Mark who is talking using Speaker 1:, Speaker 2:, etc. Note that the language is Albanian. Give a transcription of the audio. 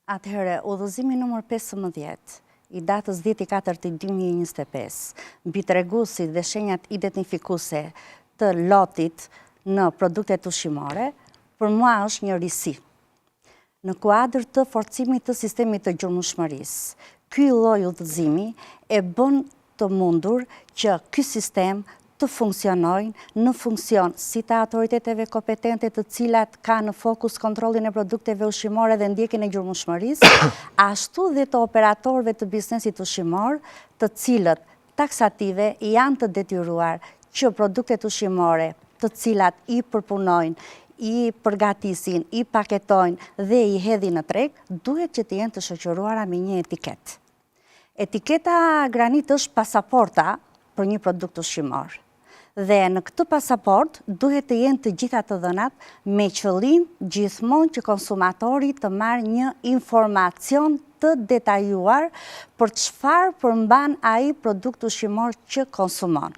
Speaker 1: Atëherë, udhëzimi nëmër 15 i datës 10/4/2025 mbi treguesit dhe shenjat identifikuse të lotit në produktet ushqimore, për mua është një risi. Në kuadër të forcimit të sistemit të gjurmëshmërisë, ky lloj udhëzimi e bën të mundur që ky sistem të funksionojnë në funksion si të autoriteteve kompetente të cilat ka në fokus kontrollin e produkteve ushqimore dhe ndjekjen e gjurmëshmërisë, ashtu dhe të operatorëve të biznesit ushqimor, të cilët taksative janë të detyruar që produktet ushqimore të cilat i përpunojnë, i përgatisin, i paketojnë dhe i hedhin në treg, duhet që të jenë të shoqëruara me një etiketë. Etiketa granit është pasaporta për një produkt ushqimor. Dhe në këtë pasaport duhet të jenë të gjitha të dhënat me qëllim gjithmonë që konsumatori të marrë një informacion të detajuar për çfarë përmban ai produkt ushqimor që konsumon.